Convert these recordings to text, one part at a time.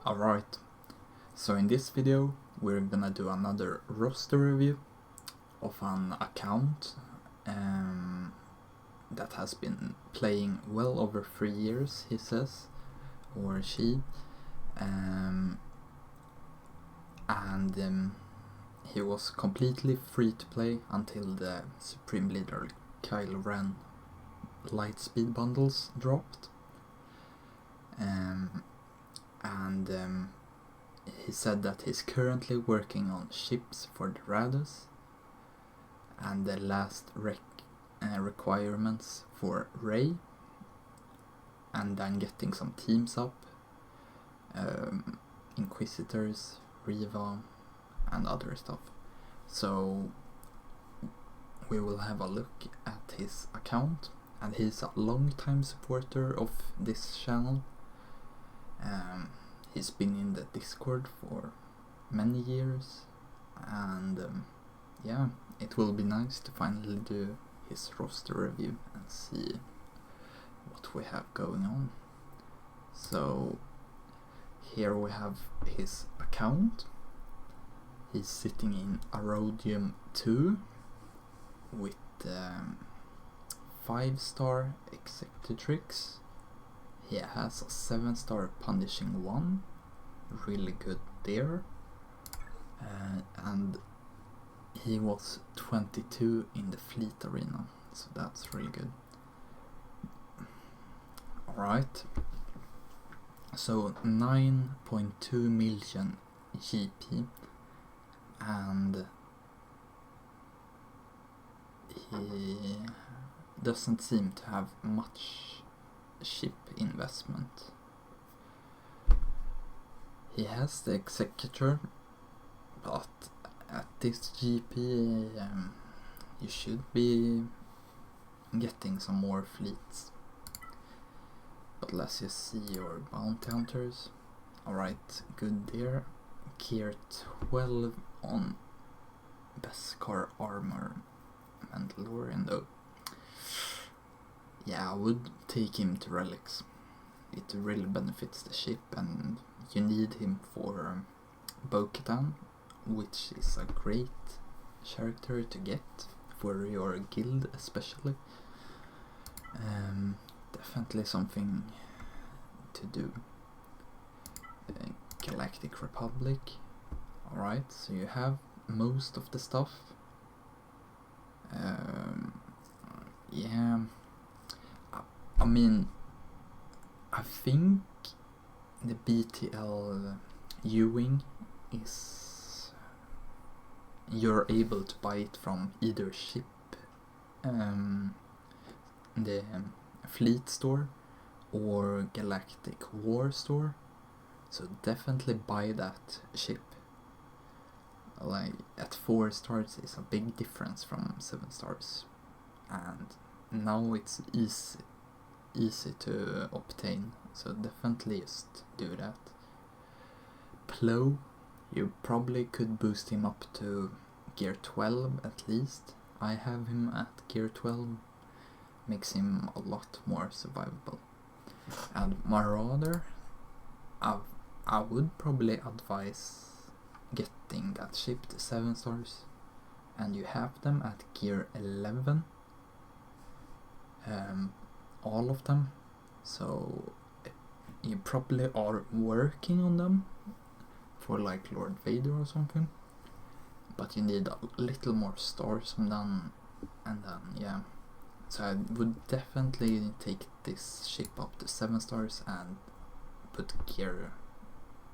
Alright, so in this video we're gonna do another roster review of an account that has been playing well over 3 years, he says, or she, and he was completely free to play until the Supreme Leader Kylo Ren Lightspeed bundles dropped. He said that he's currently working on ships for the Raddus and the last requirements for Rey, and then getting some teams up, Inquisitors, Reva and other stuff. So we will have a look at his account, and he's a long-time supporter of this channel. He's been in the Discord for many years, and yeah, it will be nice to finally do his roster review and see what we have going on. So here we have his account. He's sitting in Arodium 2 with 5-star Executrix. He has a 7-star Punishing 1, really good there, and he was 22 in the Fleet Arena, so that's really good. Alright, so 9.2 million GP, and he doesn't seem to have much ship investment. He has the Executor, but at this GP you should be getting some more fleets. But let's just see your bounty hunters. Alright, good there. Gear 12 on Beskar Armor Mandalorian though. Yeah, I would take him to Relics. It really benefits the ship, and you need him for Bo-Katan, which is a great character to get for your guild especially. Definitely something to do. Galactic Republic. Alright, so you have most of the stuff. Yeah, I mean, I think the BTL U-Wing is, you're able to buy it from either ship, the Fleet store, or Galactic War store, so definitely buy that ship. Like at 4 stars is a big difference from 7 stars, and now it's easy to obtain, so definitely just do that. Plo, you probably could boost him up to gear 12 at least. I have him at gear 12, makes him a lot more survivable. And Marauder, I would probably advise getting that ship to 7 stars, and you have them at gear 11. All of them, so you probably are working on them for like Lord Vader or something, but you need a little more stars from them, and then yeah, so I would definitely take this ship up to 7 stars and put gear,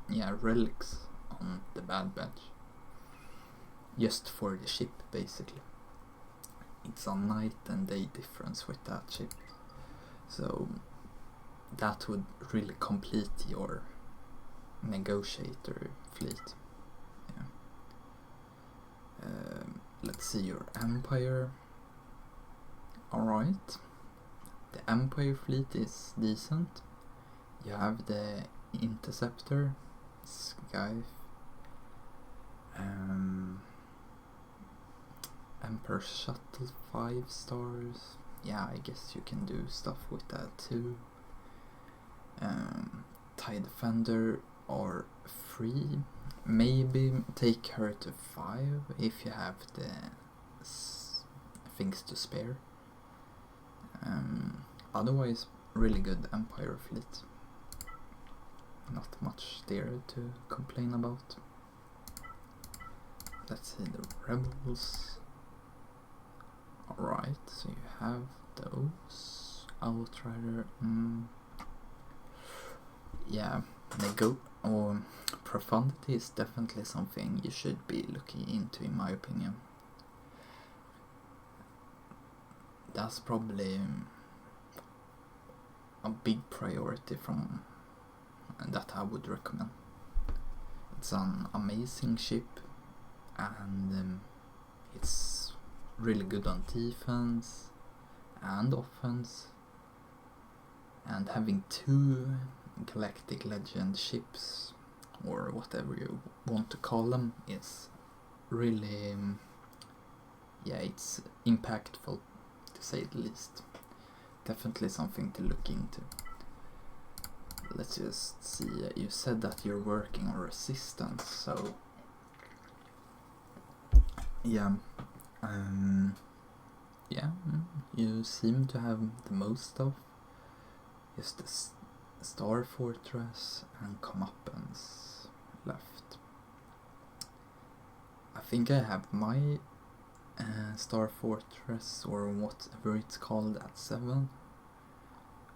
relics on the Bad Batch, just for the ship basically. It's a night and day difference with that ship, so that would really complete your negotiator fleet. Let's see your Empire. Alright, the Empire fleet is decent. You have the Interceptor, Skype, Emperor Shuttle 5 stars. Yeah, I guess you can do stuff with that too. TIE Defender are 3. Maybe take her to 5 if you have the things to spare. Otherwise, really good Empire fleet. Not much there to complain about. Let's see the rebels. Alright, so you have those. Outrider. Yeah, or profundity is definitely something you should be looking into, in my opinion. That's probably a big priority from that I would recommend. It's an amazing ship, and it's really good on defense and offense, and having 2 Galactic Legend ships, or whatever you want to call them, is really it's impactful, to say the least. Definitely something to look into. Let's just see, you said that you're working on resistance, so you seem to have the most of just the Star Fortress and comeuppance left. I think I have my Star Fortress, or whatever it's called, at 7,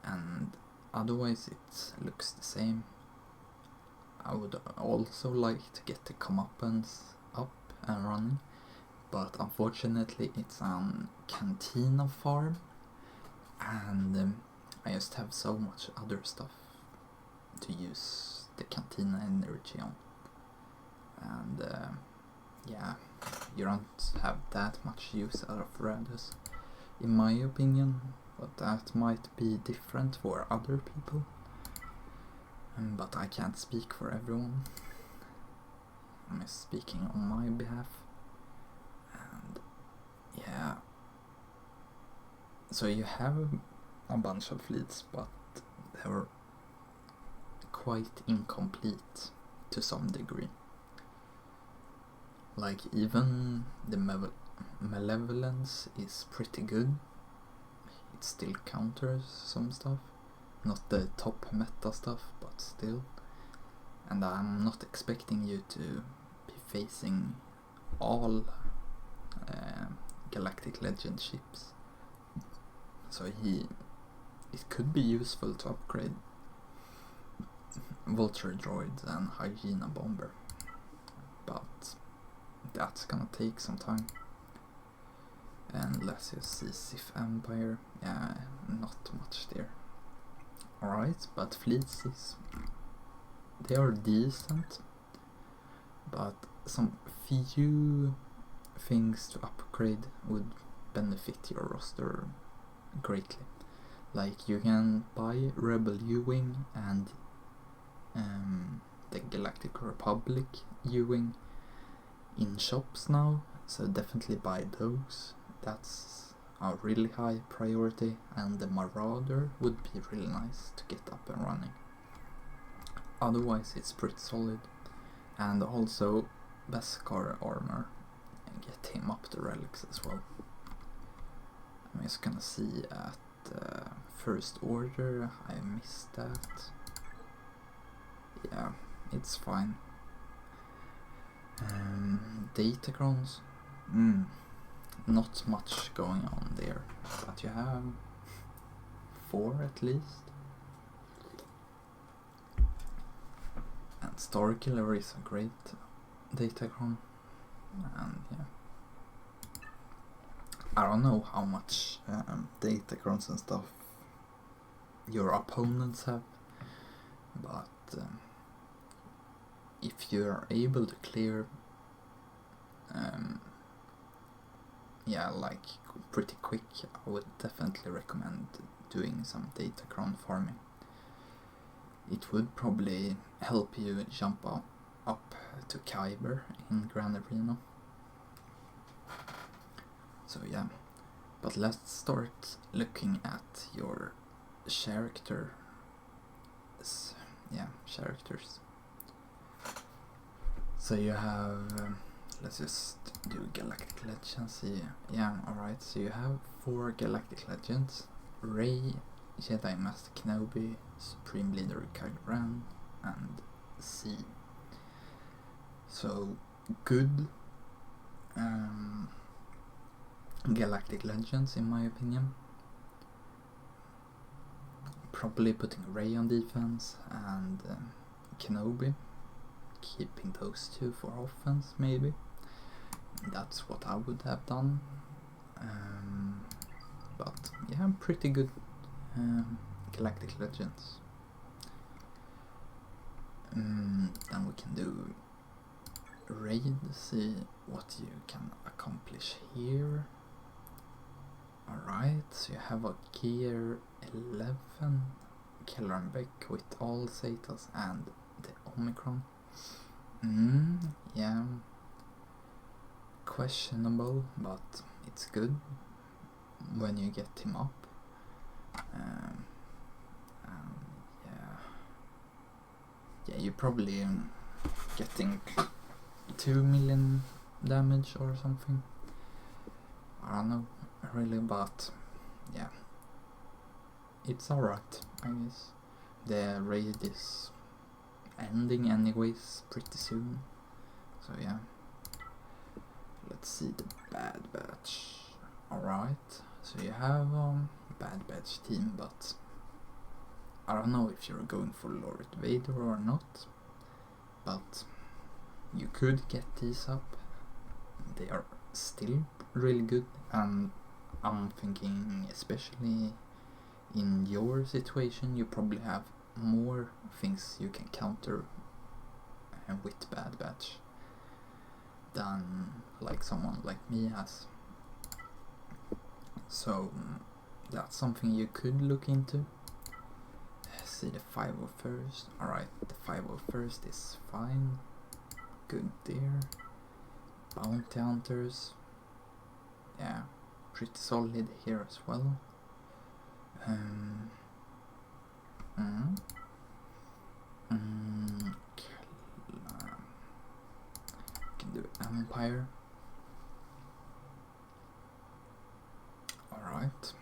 and otherwise it looks the same. I would also like to get the comeuppance up and running, but unfortunately it's on Cantina farm, and I just have so much other stuff to use the Cantina energy on, and you don't have that much use out of Radus, in my opinion, but that might be different for other people, but I can't speak for everyone. I'm speaking on my behalf, and so you have a bunch of fleets, but they're quite incomplete to some degree. Like, even the Malevolence is pretty good. It still counters some stuff. Not the top meta stuff, but still. And I'm not expecting you to be facing all Galactic Legend ships. So it could be useful to upgrade Vulture Droids and Hyena Bomber. But that's gonna take some time. And let's just see Sith Empire. Yeah, not much there. Alright, but fleets they are decent, but some few things to upgrade would benefit your roster greatly. Like, you can buy Rebel U-Wing and the Galactic Republic U-Wing in shops now, so definitely buy those. That's a really high priority, and the Marauder would be really nice to get up and running. Otherwise it's pretty solid, and also Beskar armor, and get him up the relics as well. I'm just gonna see at First Order, I missed that. Yeah, it's fine. Datacrons, not much going on there, but you have 4 at least. And Starkiller is a great Datacron, and I don't know how much Datacrons and stuff your opponents have, but if you're able to clear like pretty quick, I would definitely recommend doing some Datacron farming. It would probably help you jump up to Kyber in Grand Arena. So yeah, but let's start looking at your characters. So you have, let's just do Galactic Legends. Yeah, alright. So you have 4 Galactic Legends: Rey, Jedi Master Kenobi, Supreme Leader Kylo Ren, and C. So good Galactic Legends in my opinion. Probably putting Rey on defense and Kenobi, keeping those 2 for offense maybe. That's what I would have done. But yeah, pretty good Galactic Legends. Then we can do raid, see what you can accomplish here. Alright, so you have a gear 11 Killer and Beck with all Zetas and the Omicron. Yeah, questionable, but it's good when you get him up. Yeah, you're probably getting 2 million damage or something. I don't know really, but yeah, it's alright, I guess. The raid is ending anyways pretty soon, so yeah. Let's see the Bad Batch. Alright, so you have Bad Batch team, but I don't know if you're going for Lord Vader or not, but you could get these up. They are still really good, and I'm thinking especially in your situation you probably have more things you can counter with Bad Batch than like someone like me has. So that's something you could look into. See the 501st. Alright, the 501st is fine. Good there. Bounty Hunters. Yeah, pretty solid here as well. Can do Empire. Alright,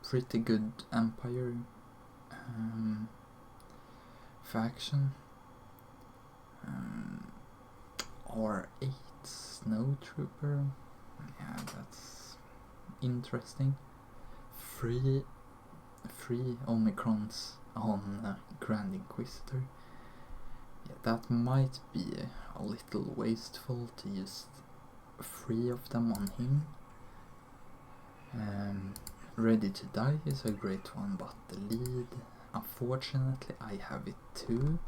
pretty good Empire faction. R8 Snowtrooper. Yeah, that's interesting. Free Omicrons on Grand Inquisitor. Yeah, that might be a little wasteful to use 3 of them on him. Ready to Die is a great one, but the lead, unfortunately I have it too,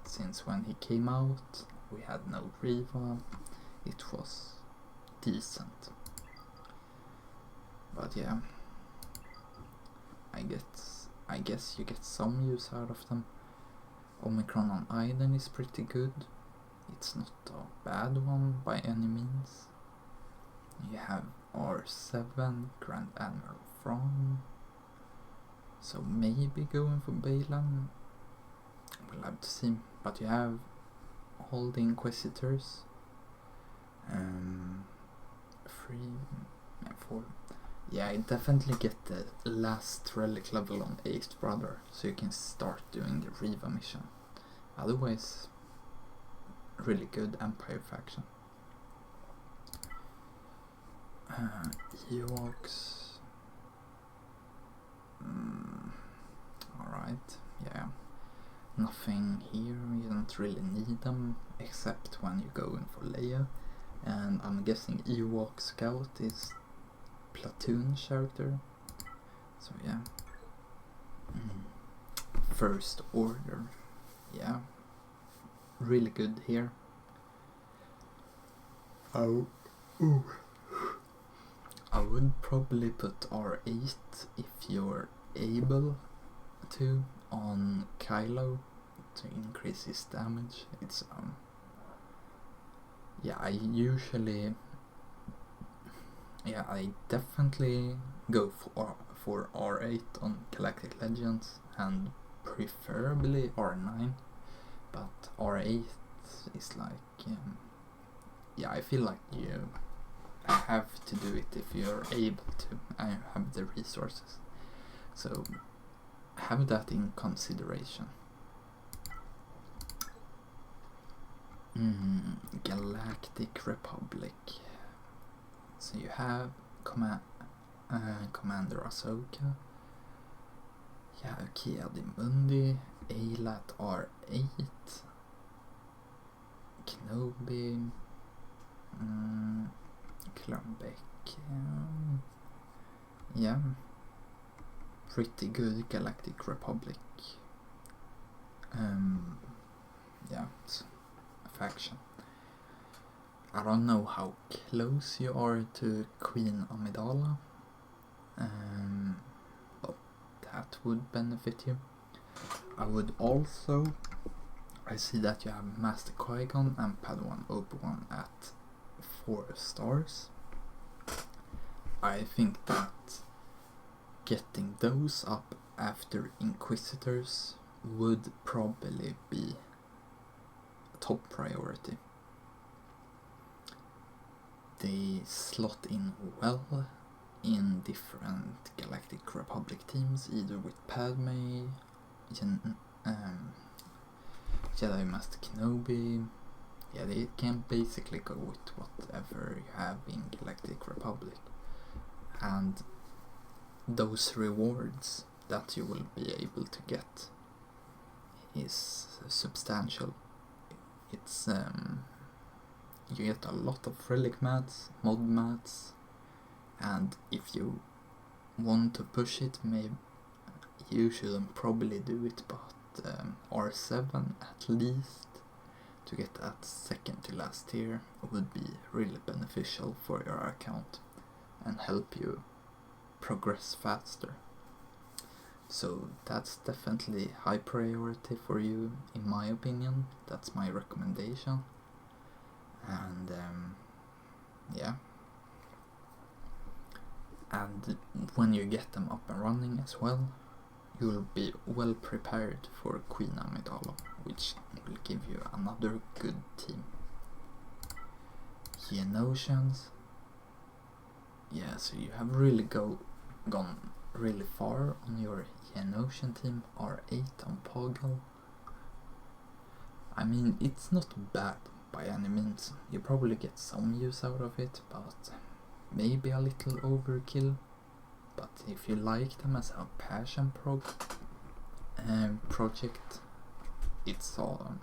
since when he came out we had no Riva. It was decent, but yeah, I guess you get some use out of them. Omicron on Iden is pretty good. It's not a bad one by any means. You have R7 Grand Admiral Thrawn, so maybe going for Balan. We'll have to see. But you have all the Inquisitors. 3, 4. Yeah, I definitely get the last relic level on 8th brother, so you can start doing the Riva mission. Otherwise, really good Empire faction. Ewoks. Alright, yeah. Nothing here, you don't really need them, except when you go in for Leia. And I'm guessing Ewok Scout is platoon character. So yeah. First Order. Yeah. Really good here. Oh. Ooh. I would probably put R8 if you're able to on Kylo to increase his damage. It's yeah, I definitely go for R8 on Galactic Legends and preferably R9, but R8 is like, yeah, I feel like you have to do it if you're able to and have the resources. So have that in consideration. Galactic Republic. So you have Commander Ahsoka, Kiadimundi, Eilat R8, Kenobi, Klumbeck, yeah, pretty good Galactic Republic. Yeah, it's a faction. I don't know how close you are to Queen Amidala, but that would benefit you. I see that you have Master Qui-Gon and Padawan Obi-Wan at 4 stars. I think that getting those up after Inquisitors would probably be a top priority. They slot in well in different Galactic Republic teams, either with Padme, Jedi Master Kenobi. Yeah, they can basically go with whatever you have in Galactic Republic. And those rewards that you will be able to get is substantial. It's you get a lot of relic mats, mod mats, and if you want to push it, maybe you shouldn't probably do it, but R7 at least to get that second to last tier would be really beneficial for your account and help you progress faster. So that's definitely high priority for you, in my opinion. That's my recommendation. And yeah, and when you get them up and running as well, you will be well prepared for Queen Amidala, which will give you another good team. Geonosians. Yeah, so you have really gone really far on your Geonosian team. R8 on Poggle. I mean, it's not bad by any means. You probably get some use out of it, but maybe a little overkill. But if you like them as a passion project, it's all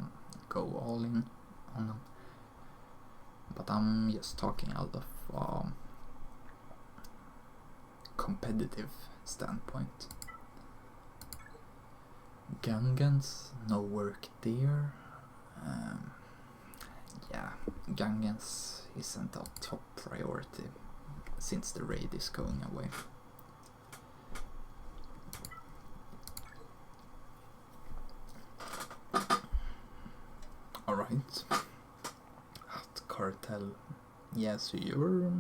go all in on them. But I'm just talking out of competitive standpoint. Gungans, no work there. Yeah, Gungans isn't a top priority since the raid is going away. Alright, Hut Cartel. Yeah, so you're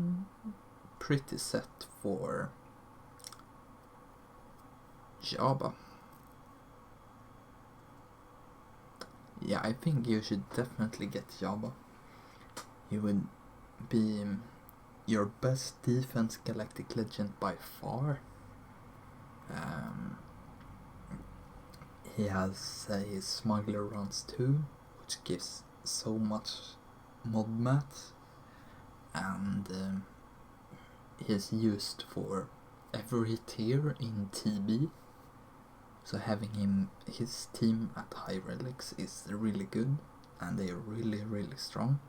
pretty set for Jabba. Yeah, I think you should definitely get Jabba. He would be your best defense Galactic Legend by far. He has his Smuggler Rounds 2, which gives so much mod mats, and he's used for every tier in TB. So having his team at high relics is really good, and they are really strong.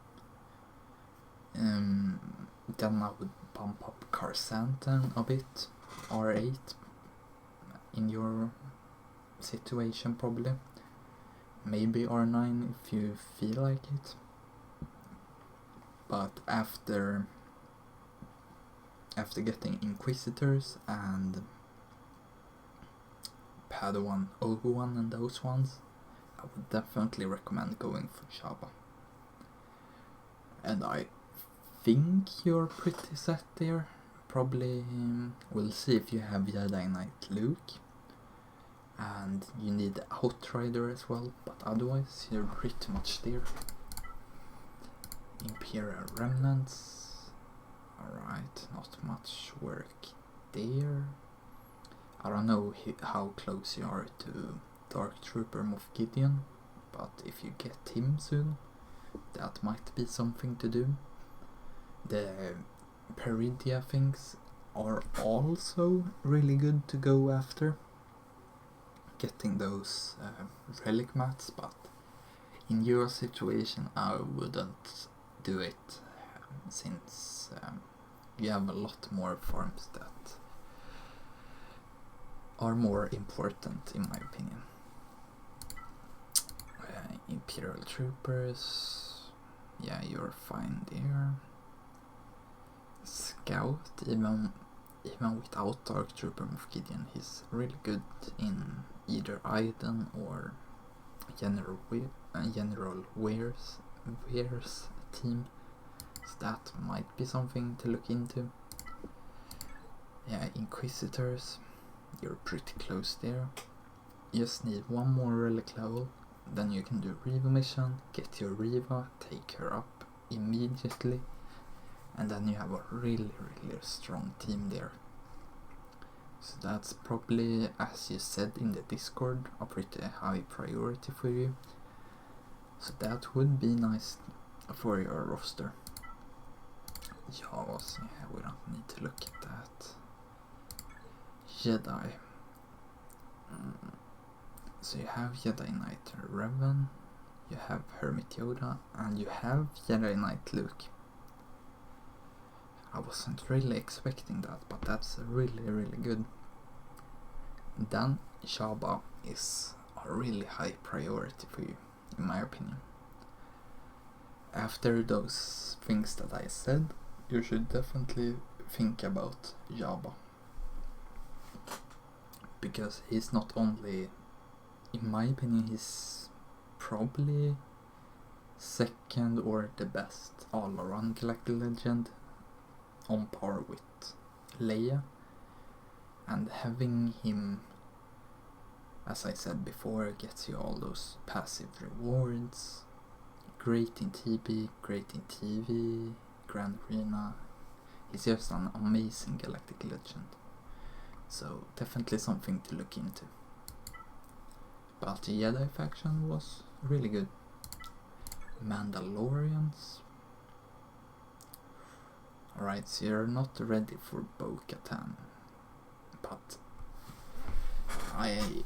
Then I would bump up Carsantan a bit, R8 in your situation probably. Maybe R9 if you feel like it. But after getting Inquisitors and Padawan, Obi-Wan and those ones, I would definitely recommend going for Jabba. And I think you're pretty set there. Probably we'll see if you have Jedi Knight Luke, and you need Outrider as well, but otherwise you're pretty much there. Imperial Remnants. Alright, not much work there. I don't know how close you are to Dark Trooper Moff Gideon, but if you get him soon, that might be something to do. The Peridia things are also really good to go after, getting those relic mats, but in your situation I wouldn't do it, since you have a lot more farms that are more important in my opinion. Imperial Troopers, yeah, you're fine there. Scout, even without Dark Trooper Moff Gideon, he's really good in either Iden or General Ware's team, so that might be something to look into. Yeah, Inquisitors, you're pretty close there. You just need one more relic level, then you can do Reva mission, get your Reva, take her up immediately, and then you have a really strong team there. So that's probably, as you said in the Discord, a pretty high priority for you. So that would be nice for your roster. Javas, yeah, we don't need to look at that. Jedi. So you have Jedi Knight Revan, you have Hermit Yoda, and you have Jedi Knight Luke. I wasn't really expecting that, but that's really good. Then Jabba is a really high priority for you, in my opinion. After those things that I said, you should definitely think about Jabba, because he's not only, in my opinion, he's probably second or the best all-around Galactic Legend, on par with Leia, and having him, as I said before, gets you all those passive rewards. Great in TB, great in TV, Grand Arena. He's just an amazing Galactic Legend, so definitely something to look into. But the Jedi faction was really good. Mandalorians. Alright, so you're not ready for Bo-Katan, but I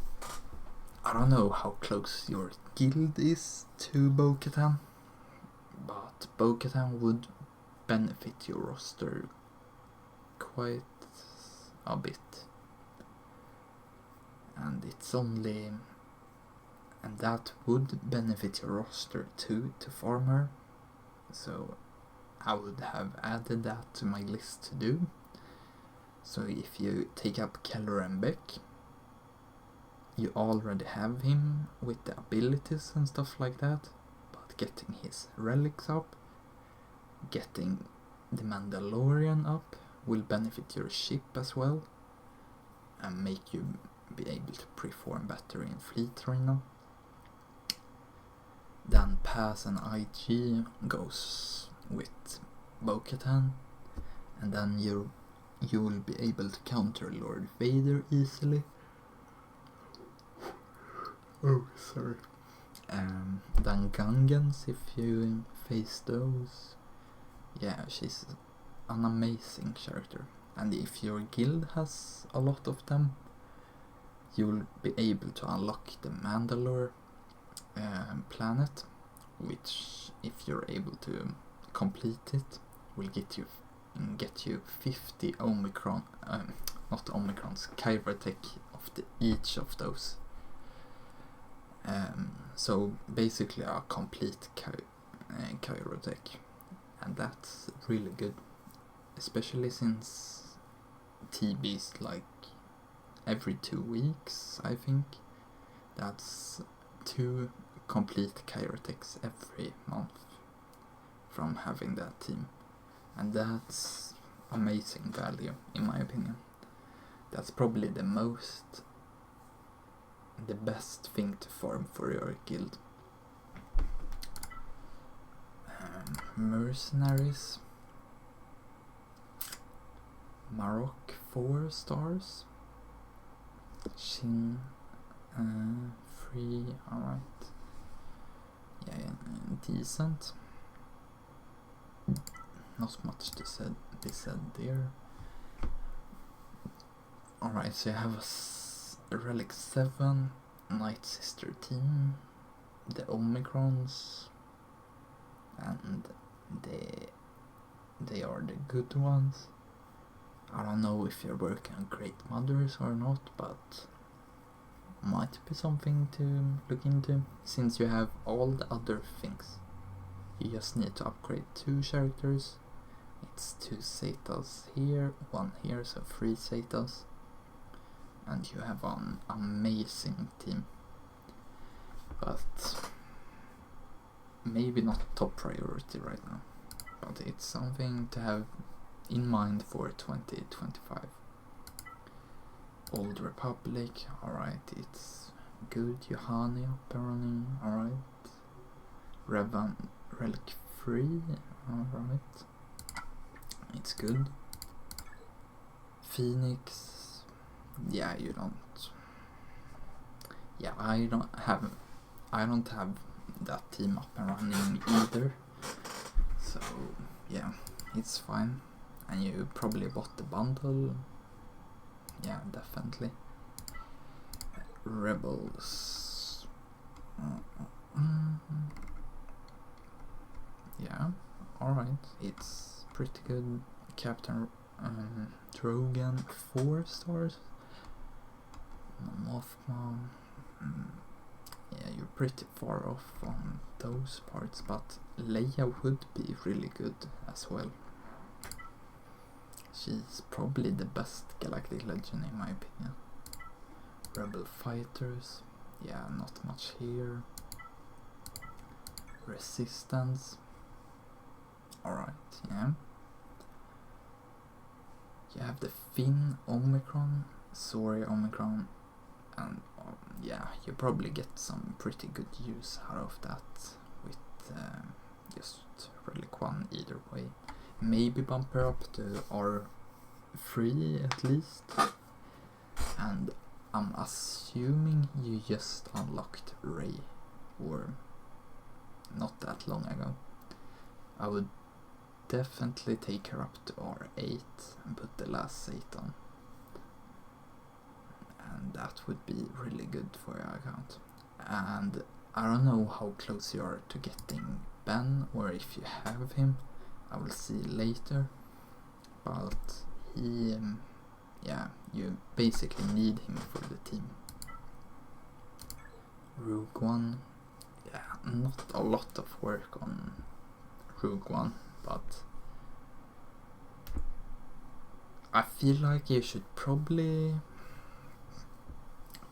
don't know how close your guild is to Bo-Katan, but Bo-Katan would benefit your roster quite a bit, and that would benefit your roster too, to farm her, so I would have added that to my list to do. So if you take up Kelleran Beck, you already have him with the abilities and stuff like that, but getting his relics up, getting the Mandalorian up will benefit your ship as well, and make you be able to perform better in Fleet Arena. Then Pass and IG goes with Bo-Katan, and then you will be able to counter Lord Vader easily. Oh, sorry. Then Gungans, if you face those. Yeah, she's an amazing character, and if your guild has a lot of them, you'll be able to unlock the Mandalore planet, which, if you're able to complete it, will get you 50 Omicron, not Omicrons, Kybertech of each of those. So basically a complete Kybertech, and that's really good, especially since TB's like every 2 weeks, I think. That's 2 complete Kybertechs every month from having that team, and that's amazing value in my opinion. That's probably the best thing to farm for your guild. Mercenaries. Maroc 4 stars. Shin 3, alright. Yeah, decent. Not much to be said there. Alright, so you have a Relic 7, Night Sister team, the Omicrons, and they are the good ones. I don't know if you're working on Great Mothers or not, but might be something to look into, since you have all the other things. You just need to upgrade 2 characters. It's 2 Zetas here, 1 here, so 3 Zetas. And you have an amazing team. But maybe not top priority right now. But it's something to have in mind for 2025. Old Republic, alright, it's good. Yohani up and running, alright. Relic 3, alright. It's good. Phoenix, yeah, you don't. Yeah, I don't have that team up and running either. So yeah, it's fine. And you probably bought the bundle. Yeah, definitely. Rebels. Yeah, alright, it's pretty good. Captain Drogan 4 stars. Mothman. Yeah, you're pretty far off on those parts, but Leia would be really good as well. She's probably the best Galactic Legend in my opinion. Rebel Fighters, yeah, not much here. Resistance, alright, yeah. You have the Finn Omicron, Soria Omicron, and yeah, you probably get some pretty good use out of that with just Relic 1 either way. Maybe bump her up to R3 at least. And I'm assuming you just unlocked Rey, or not that long ago. I would definitely take her up to R8 and put the last Satan on. And that would be really good for your account. And I don't know how close you are to getting Ben, or if you have him. I will see later. But he, yeah, you basically need him for the team. Rogue One, yeah, not a lot of work on Rogue One, but I feel like you should probably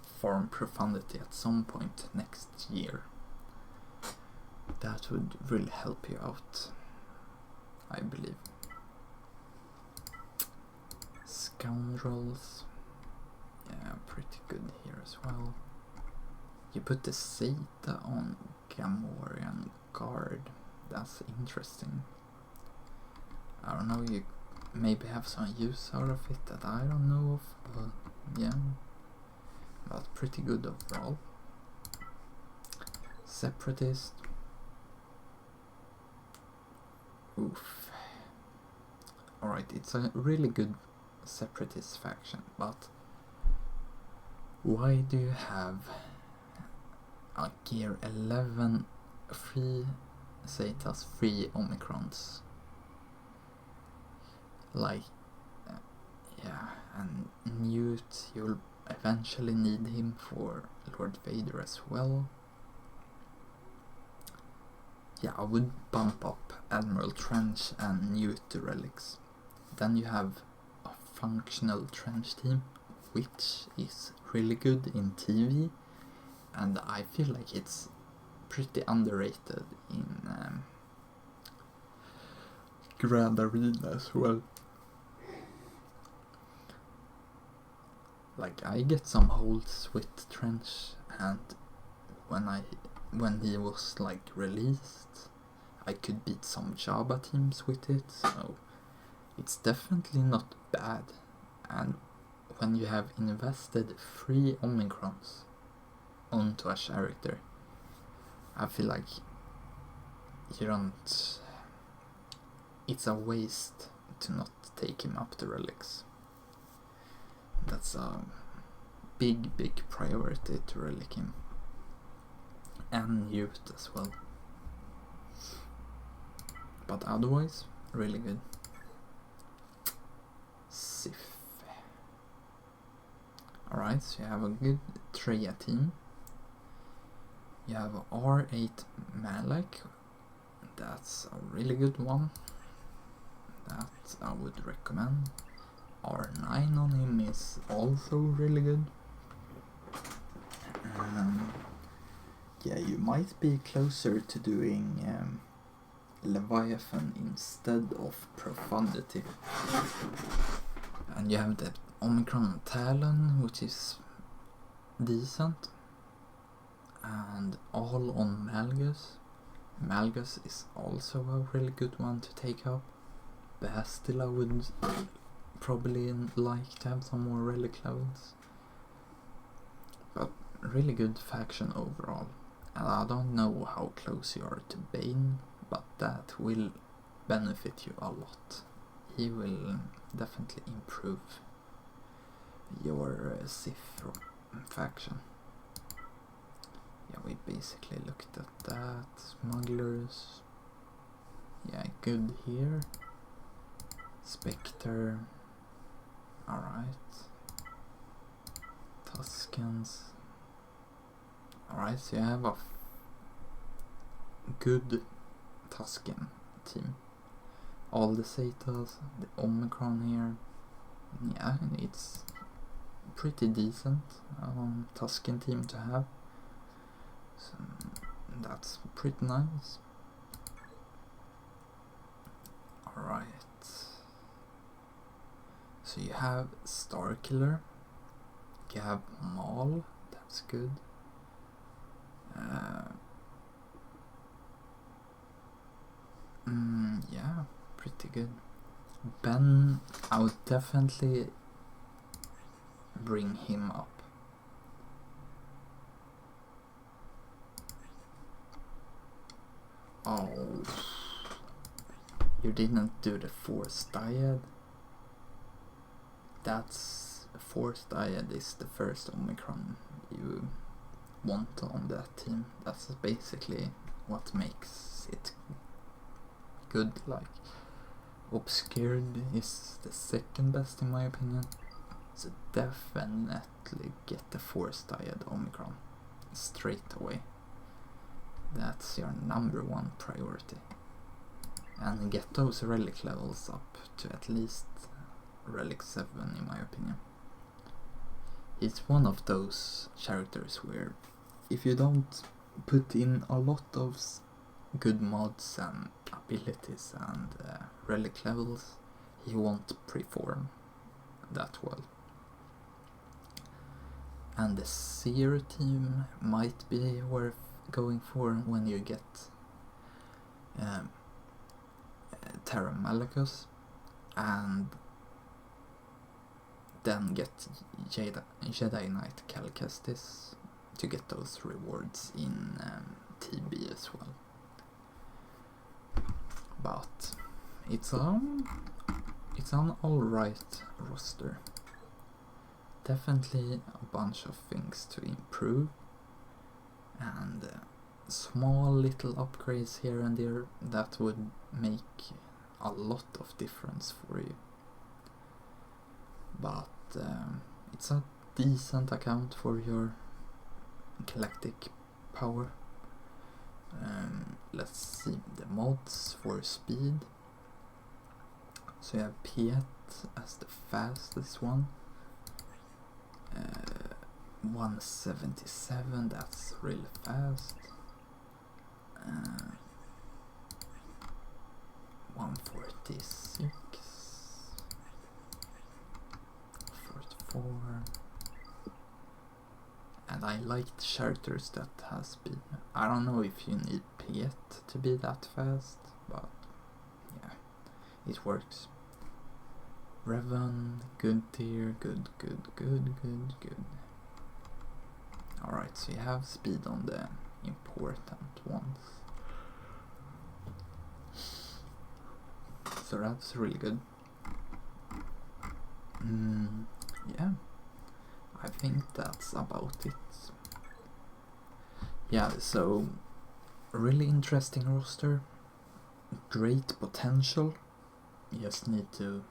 farm Profundity at some point next year. That would really help you out, I believe. Scoundrels, yeah, pretty good here as well. You put the Zeta on Gamorrean Guard, that's interesting. I don't know, you maybe have some use out of it that I don't know of, but yeah, but pretty good overall. Separatist, oof. Alright, it's a really good Separatist faction, but why do you have a Gear 11 3 Zetas, 3 Omicrons? Like, yeah, and Newt, you'll eventually need him for Lord Vader as well. Yeah, I would bump up Admiral Trench and Newt to relics. Then you have a functional Trench team, which is really good in TV, and I feel like it's pretty underrated in Grand Arena as well. Like, I get some holds with Trench, and when he was like released, I could beat some Java teams with it, so it's definitely not bad. And when you have invested 3 Omicrons onto a character, I feel like you don't... It's a waste to not take him up the relics. That's a big priority to relic him. And youth as well. But otherwise, really good. Sif. Alright, so you have a good Treya team. You have R8 Malak. That's a really good one. That I would recommend. R9 on him is also really good. Yeah, you might be closer to doing Leviathan instead of Profundity. And you have the Omicron Talon, which is decent. And all on Malgus. Malgus is also a really good one to take up. Bastille I would probably like to have some more relic levels. But really good faction overall. And I don't know how close you are to Bane, but that will benefit you a lot. He will definitely improve your Sith faction. Yeah, we basically looked at that. Smugglers. Yeah, good here. Spectre. Alright. Tuscans. Alright, so you have a good Tuscan team. All the Zetas, the Omicron here. Yeah, it's pretty decent Tuscan team to have. So that's pretty nice. Alright. So you have Starkiller. You have Maul. That's good. Yeah, pretty good. Ben, I would definitely bring him up. Oh, you didn't do the Force Dyad? That's Force Dyad is the first Omicron you want on that team. That's basically what makes it good. Like, Obscured is the second best in my opinion. So definitely get the Force Dyad Omicron straight away. That's your #1 priority. And get those relic levels up to at least relic 7 in my opinion. He's one of those characters where if you don't put in a lot of good mods and abilities and relic levels, he won't perform that well. And the Seer team might be worth going for when you get Terra Malachus, and then get Jedi Knight Cal Kestis to get those rewards in TB as well. But it's an alright roster. Definitely a bunch of things to improve, and small little upgrades here and there that would make a lot of difference for you. But it's a decent account for your galactic power. Let's see the mods for speed. So you have Piet as the fastest one. 177, that's really fast. 146, 44. And I liked characters that has been. I don't know if you need yet to be that fast, but yeah, it works. Revan, good tier, good. Alright, so you have speed on the important ones. So that's really good. Yeah, I think that's about it. Yeah, so really interesting roster, great potential. You just need to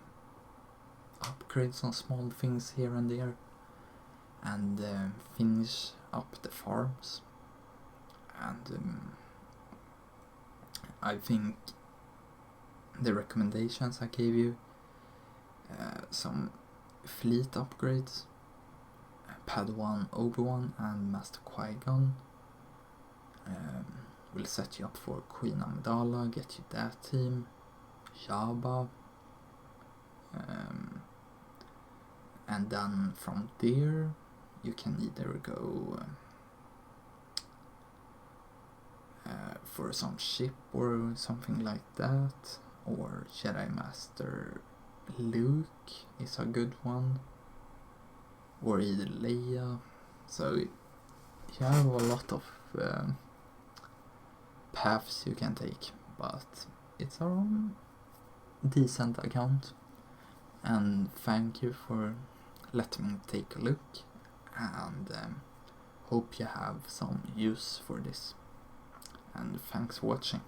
upgrade some small things here and there and finish up the farms. And I think the recommendations I gave you, some fleet upgrades, Padawan, Obi-Wan and Master Qui-Gon, will set you up for Queen Amidala, get you that team, Jabba, and then from there you can either go for some ship or something like that, or Jedi Master Luke is a good one, or either Leia. So you have a lot of paths you can take, but it's a decent account, and thank you for letting me take a look, and hope you have some use for this, and thanks for watching.